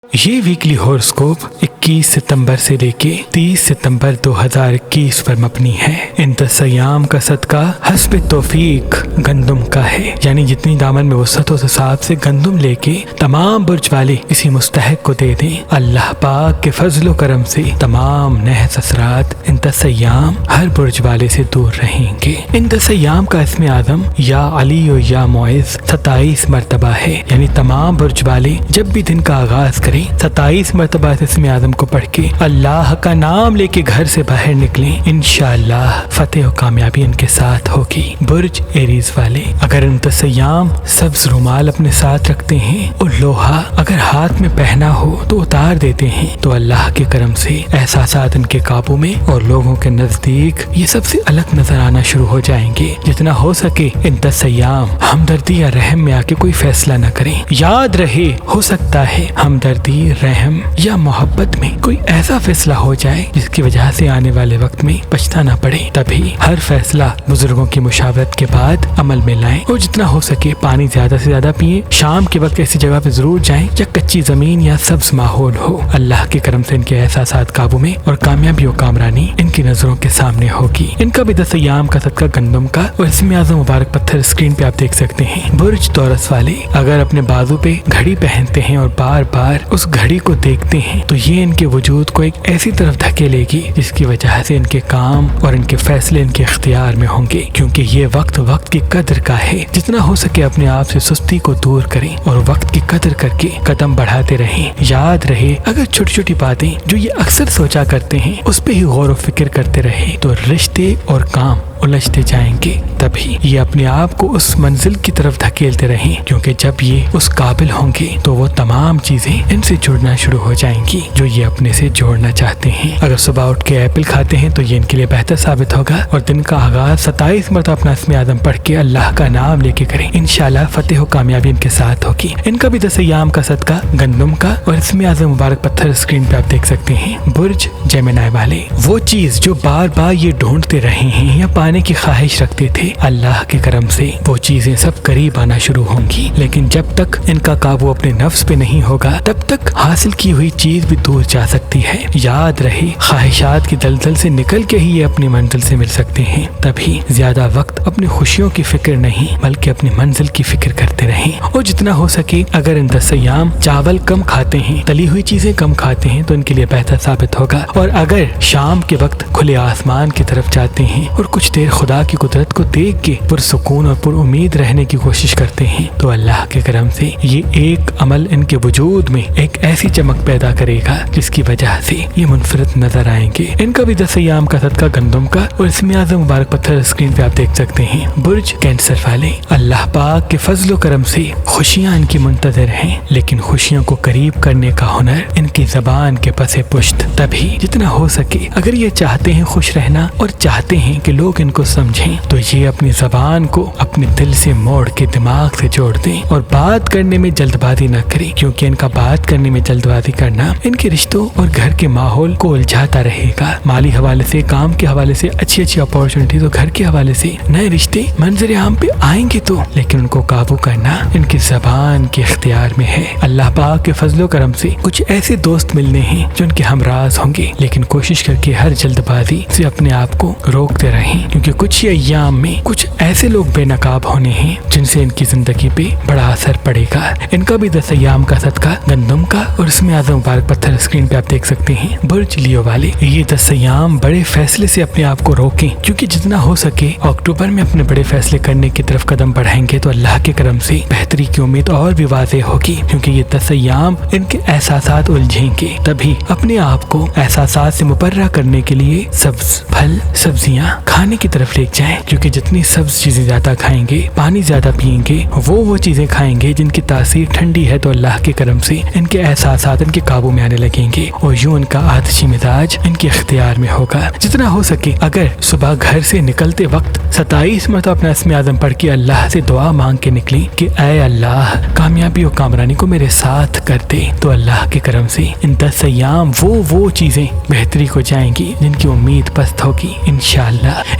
یہ ویکلی ہورسکوپ 21 ستمبر سے لے کے 30 ستمبر 2021 پر مبنی ہے۔ ان 10 ایام کا صدقہ حسب توفیق گندم کا ہے، یعنی جتنی دامن میں وسعت اس حساب سے گندم لے کے تمام برج والے اسی مستحق کو دے دیں۔ اللہ پاک کے فضل و کرم سے تمام نحس اثرات ان 10 ایام ہر برج والے سے دور رہیں گے۔ ان 10 ایام کا اسم اعظم یا علی و یا معز 27 مرتبہ ہے، یعنی تمام برج والے جب بھی دن کا آغاز کریں 27 مرتبہ اسم اعظم کو پڑھ کے اللہ کا نام لے کے گھر سے باہر نکلیں، انشاءاللہ فتح و کامیابی ان کے ساتھ ہوگی۔ برج ایریز والے اگر ان 10 ایام سبز رومال اپنے ساتھ رکھتے ہیں اور لوہا اگر ہاتھ میں پہنا ہو تو اتار دیتے ہیں تو اللہ کے کرم سے احساسات ان کے قابو میں اور لوگوں کے نزدیک یہ سب سے الگ نظر آنا شروع ہو جائیں گے۔ جتنا ہو سکے ان 10 ایام ہمدردی یا رحم میں آ کے کوئی فیصلہ نہ کریں۔ یاد رہے ہو سکتا ہے ہمدردی، رحم یا محبت میں کوئی ایسا فیصلہ ہو جائے جس کی وجہ سے آنے والے وقت میں پچھتانا پڑے، تبھی ہر فیصلہ بزرگوں کی مشاورت کے بعد عمل میں لائیں اور جتنا ہو سکے پانی زیادہ سے زیادہ پئیں۔ شام کے وقت ایسی جگہ پہ ضرور جائیں جہاں کچی زمین یا سبز ماحول ہو۔ اللہ کے کرم سے ان کے احساسات قابو میں اور کامیابی و کامرانی ان کی نظروں کے سامنے ہوگی۔ ان کا بھی 10 ایام کا صدقہ گندم کا اور اسم اعظم مبارک پتھر اسکرین پہ آپ دیکھ سکتے ہیں۔ برج تورس والے اگر اپنے بازو پہ گھڑی پہنتے ہیں اور بار بار اس گھڑی کو دیکھتے ہیں تو یہ ان کے وجود کو ایک ایسی طرف دھکیلے گی جس کی وجہ سے ان کے کام اور ان کے فیصلے ان کے اختیار میں ہوں گے، کیونکہ یہ وقت کی قدر کا ہے۔ جتنا ہو سکے اپنے آپ سے سستی کو دور کریں اور وقت کی قدر کر کے قدم بڑھاتے رہیں۔ یاد رہے اگر چھوٹی چھوٹی باتیں جو یہ اکثر سوچا کرتے ہیں اس پہ ہی غور و فکر کرتے رہے تو رشتے اور کام الجھتے جائیں گے، تبھی یہ اپنے آپ کو اس منزل کی طرف دھکیلتے رہیں، کیونکہ جب یہ اس قابل ہوں گے تو وہ تمام چیزیں ان سے جڑنا شروع ہو جائیں گی جو یہ اپنے سے جوڑنا چاہتے ہیں۔ اگر صبح اٹھ کے ایپل کھاتے ہیں تو یہ ان کے لیے بہتر ثابت ہوگا اور دن کا آغاز 27 مرتبہ اپنا اسم اعظم پڑھ کے اللہ کا نام لے کے کریں، انشاءاللہ فتح و کامیابی ان کے ساتھ ہوگی۔ ان کا بھی 10 ایام کا صدقہ گندم کا اور اسم اعظم مبارک پتھر اسکرین پہ آپ دیکھ سکتے ہیں۔ برج جیمنائی والے وہ چیز جو بار بار یہ ڈھونڈتے رہے ہیں یا پانے کی خواہش رکھتے تھے، اللہ کے کرم سے وہ چیزیں سب قریب آنا شروع ہوں گی، لیکن جب تک ان کا قابو اپنے نفس پہ نہیں ہوگا تب تک حاصل کی ہوئی چیز بھی دور جا سکتی ہے۔ یاد رہے خواہشات کی دلدل سے نکل کے ہی یہ اپنی منزل سے مل سکتے ہیں، تبھی زیادہ وقت اپنی خوشیوں کی فکر نہیں بلکہ اپنی منزل کی فکر کرتے رہیں اور جتنا ہو سکے اگر ان 10 ایام چاول کم کھاتے ہیں، تلی ہوئی چیزیں کم کھاتے ہیں تو ان کے لیے بہتر ثابت ہوگا، اور اگر شام کے وقت کھلے آسمان کی طرف جاتے ہیں اور کچھ دیر خدا کی قدرت کو دیکھ کے پرسکون اور پر امید رہنے کی کوشش کرتے ہیں تو اللہ کے کرم سے یہ ایک عمل ان کے وجود میں ایک ایسی چمک پیدا کرے گا جس کی وجہ سے یہ منفرد نظر آئیں گے۔ ان کا بھی 10 ایام کا صدقہ گندم کا اور اسم اعظم مبارک پتھر اسکرین پہ آپ دیکھ سکتے ہیں۔ برج کینسر والے اللہ پاک کے فضل و کرم سے خوشیاں ان کی منتظر ہیں، لیکن خوشیوں کو قریب کرنے کا ہنر ان کی زبان کے پس پشت، تبھی جتنا ہو سکے اگر یہ چاہتے ہیں خوش رہنا اور چاہتے ہیں کہ لوگ ان کو سمجھیں تو یہ اپنی زبان کو اپنے دل سے موڑ کے دماغ سے جوڑ دیں اور بات کرنے میں جلد بازی نہ کریں، کیونکہ ان کا بات کرنے میں جلد بازی کرنا ان کے رشتوں اور گھر کے ماحول کو الجھاتا رہے گا۔ مالی حوالے سے، کام کے حوالے سے اچھی اپارچونیٹیز اور گھر کے حوالے سے نئے رشتے منظر عام پہ آئیں گے تو، لیکن ان کو قابو کرنا ان کی زبان کے اختیار میں ہے۔ اللہ پاک کے فضل و کرم سے کچھ ایسے دوست ملنے ہیں جو ان کے ہمراز ہوں گے، لیکن کوشش کر کے ہر جلد بازی سے اپنے آپ کو روکتے رہیں، کیونکہ کچھ ایام میں کچھ ایسے لوگ بے نقاب ہونے ہیں جن سے ان کی زندگی پہ بڑا اثر پڑے گا۔ ان کا بھی 10 ایام کا صدقہ گندم کا اور اسم اعظم مبارک پتھر اسکرین پہ آپ دیکھ سکتے ہیں۔ برج لیو والے یہ 10 ایام بڑے فیصلے سے اپنے آپ کو روکیں، کیونکہ جتنا ہو سکے اکتوبر میں اپنے بڑے فیصلے کرنے کی طرف قدم بڑھائیں گے تو اللہ کے کرم سے بہتری کی امید اور بھی واضح ہوگی، کیونکہ یہ 10 ایام ان کے احساسات الجھیں گے، تبھی اپنے آپ کو احساسات سے مبرہ کرنے کے لیے سبز پھل سبزیاں کھانے کی طرف لے جائیں، کیونکہ جتنی سبز چیزیں زیادہ کھائیں گے، پانی زیادہ پئیں گے، وہ چیزیں کھائیں گے جن کی تاثیر ٹھنڈی ہے، تو اللہ کے کرم سے ان کے احساسات ان کے قابو میں آنے لگیں گے اور یوں ان کا آتشی مزاج ان کے اختیار میں ہوگا۔ جتنا ہو سکے اگر صبح گھر سے نکلتے وقت 27 مرتبہ اپنا اسم اعظم پڑھ کے اللہ سے دعا مانگ کے نکلیں کہ اے اللہ کامیابی اور کامرانی کو میرے ساتھ کر دے، تو اللہ کے کرم سے ان 10 ایام وہ چیزیں بہتری کو جائیں گی جن کی امید پست ہوگی انشاءاللہ۔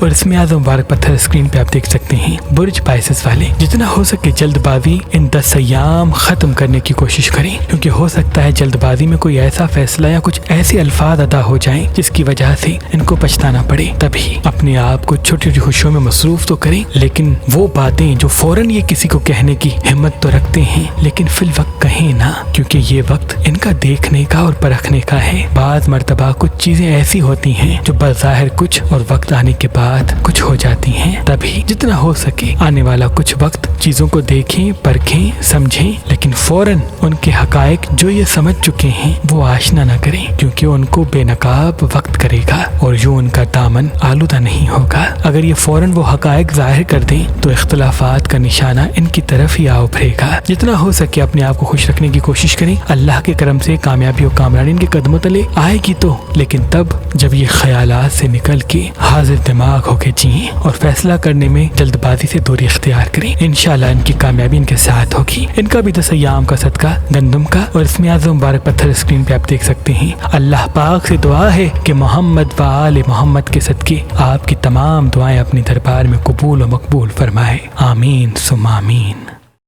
اور اس میں اعظم مبارک پتھر اسکرین پہ آپ دیکھ سکتے ہیں برج پائسس والے۔ جتنا ہو سکے جلد بازی ان 10 ایام ختم کرنے کی کوشش کریں، کیونکہ ہو سکتا ہے جلد بازی میں کوئی ایسا فیصلہ یا کچھ ایسے الفاظ ادا ہو جائیں جس کی وجہ سے ان کو پچھتانا پڑے۔ تبھی اپنے آپ کو چھوٹی چھوٹی خوشیوں میں مصروف تو کریں، لیکن وہ باتیں جو فوراً یہ کسی کو کہنے کی ہمت تو رکھتے ہیں لیکن فی الوقت کہیں نہ، کیونکہ یہ وقت ان کا دیکھنے کا اور پرکھنے کا ہے۔ بعض مرتبہ کچھ چیزیں ایسی ہوتی ہیں جو بظاہر کچھ اور وقت آنے کے بعد کچھ ہو جاتی ہیں۔ تبھی جتنا ہو سکے آنے والا کچھ وقت چیزوں کو دیکھیں، پرکھیں، سمجھیں، لیکن فوراً ان کے حقائق جو یہ سمجھ چکے ہیں وہ آشنا نہ کریں، کیونکہ ان کو بے نقاب وقت کرے گا اور یوں ان کا دامن آلودہ نہیں ہوگا۔ اگر یہ فوراً وہ حقائق ظاہر کر دیں تو اختلافات کا نشانہ ان کی طرف ہی آ ابھرے گا۔ جتنا ہو سکے اپنے آپ کو خوش رکھنے کی کوشش کریں، اللہ کے کرم سے کامیابی و کامرانی ان کے قدموں تلے آئے گی تو، لیکن تب جب یہ خیالات سے نکل کے حاضر دماغ ہو کے جئیں اور فیصلہ کرنے میں جلد بازی سے دوری اختیار کریں، انشاءاللہ ان کی کامیابی ان کے ساتھ ہوگی۔ ان کا بھی 10 ایام کا صدقہ گندم کا اور اس میں اعظم مبارک پتھر اسکرین پہ آپ دیکھ سکتے ہیں۔ اللہ پاک سے دعا ہے کہ محمد و آل محمد کے صدقے آپ کی تمام دعائیں اپنے دربار میں قبول و مقبول فرمائے، آمین ثم آمین۔